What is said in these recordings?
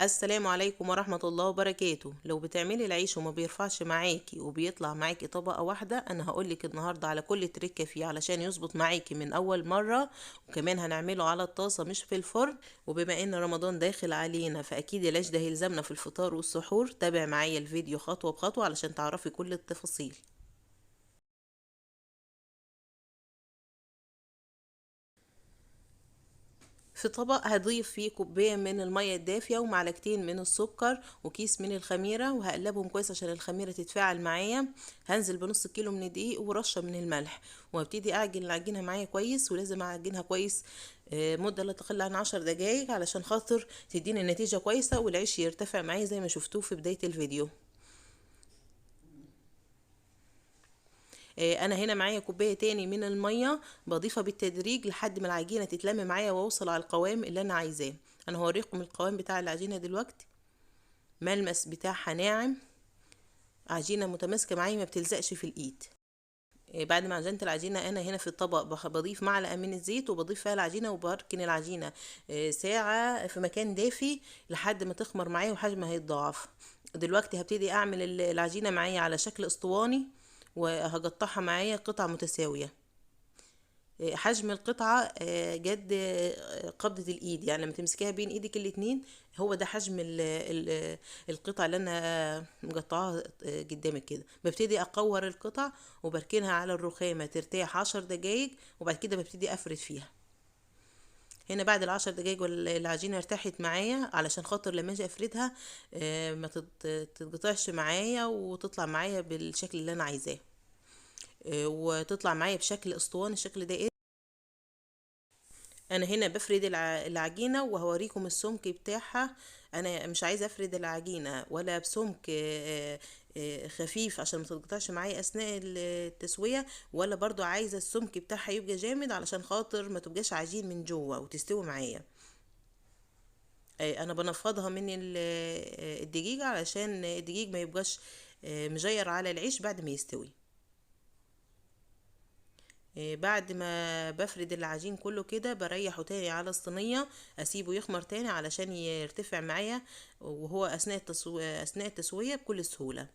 السلام عليكم ورحمة الله وبركاته. لو بتعملي العيش وما بيرفعش معاكي وبيطلع معاكي طبقة واحدة، انا هقولك النهاردة على كل تركة فيه علشان يظبط معاكي من اول مرة. وكمان هنعمله على الطاسة مش في الفرن. وبما ان رمضان داخل علينا فاكيد العيش ده هيلزمنا في الفطار والسحور. تابع معايا الفيديو خطوة بخطوة علشان تعرفي كل التفاصيل. في طبق هضيف فيه كوباية من المية الدافية ومعلقتين من السكر وكيس من الخميرة، وهقلبهم كويس عشان الخميرة تتفاعل معايا. هنزل بنص كيلو من الدقيق ورشة من الملح، وابتدي اعجن العجينة معايا كويس، ولازم اعجنها كويس مدة لا تقل عن 10 دقايق علشان خاطر تديني النتيجة كويسة والعيش يرتفع معايا زي ما شفتوه في بداية الفيديو. انا هنا معايا كوبايه تاني من الميه، بضيفها بالتدريج لحد ما العجينه تتلم معايا واوصل على القوام اللي انا عايزاه. انا هوريكم القوام بتاع العجينه دلوقتي. ملمس بتاعها ناعم، عجينه متماسكه معايا ما بتلزقش في الايد. بعد ما عجنت العجينه انا هنا في الطبق بضيف معلقه من الزيت وبضيف فيها العجينه وبركن العجينه ساعه في مكان دافي لحد ما تخمر معايا وحجمها هيتضاعف. دلوقتي هبتدي اعمل العجينه معايا على شكل اسطواني، وهقطعها معايا قطع متساويه. حجم القطعة جد قبضة الإيد، يعني لما تمسكيها بين إيدك الاتنين هو ده حجم القطعة اللي أنا مقطعاها قدامك كده. ببتدي أقور القطع وبركنها على الرخامة ترتاح 10 دقايق، وبعد كده ببتدي أفرد فيها. هنا بعد ال10 دقايق والعجينة ارتاحت معايا علشان خاطر لما اجي افردها ما تتقطعش معايا وتطلع معايا بالشكل اللي انا عايزاه. وتطلع معايا بشكل اسطواني، الشكل ده. انا هنا بفرد العجينة وهوريكم السمك بتاعها. انا مش عايزة افرد العجينة ولا بسمك خفيف عشان ما تتقطعش معايا اثناء التسوية، ولا برضو عايزة السمك بتاعها يبقى جامد علشان خاطر ما تبقاش عجين من جوه وتستوي معايا. انا بنفضها من الدقيق علشان الدقيق ما يبقاش مجير على العيش بعد ما يستوي. بعد ما بفرد العجين كله كده بريحه تاني على الصينية، اسيبه يخمر تاني علشان يرتفع معايا، وهو اثناء التسوية بكل سهولة.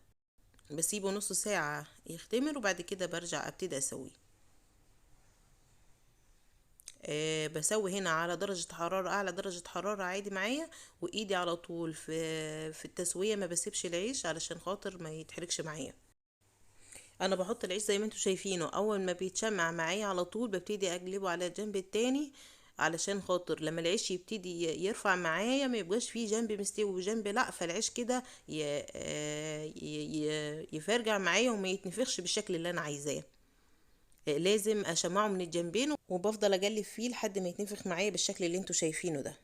بسيبه نص ساعة يختمر وبعد كده برجع ابتدي اسويه. بسوي هنا على درجة حرارة اعلى درجة حرارة عادي معايا، وايدي على طول في التسوية، ما بسيبش العيش علشان خاطر ما يتحركش معايا. انا بحط العيش زي ما انتوا شايفينه، اول ما بيتشمع معايا على طول ببتدي اقلبه على الجنب التاني علشان خاطر لما العيش يبتدي يرفع معايا ما يبقاش فيه جنب مستوي وجنب لا، فالعيش كده يفرجع معايا وما يتنفخش بالشكل اللي انا عايزاه. لازم اشمعه من الجنبين وبفضل اقلب فيه لحد ما يتنفخ معايا بالشكل اللي انتوا شايفينه ده.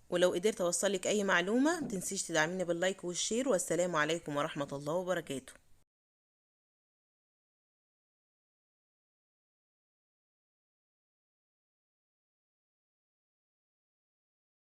ولو قدرت اوصلك اي معلومة متنسيش تدعميني باللايك والشير، والسلام عليكم ورحمة الله وبركاته.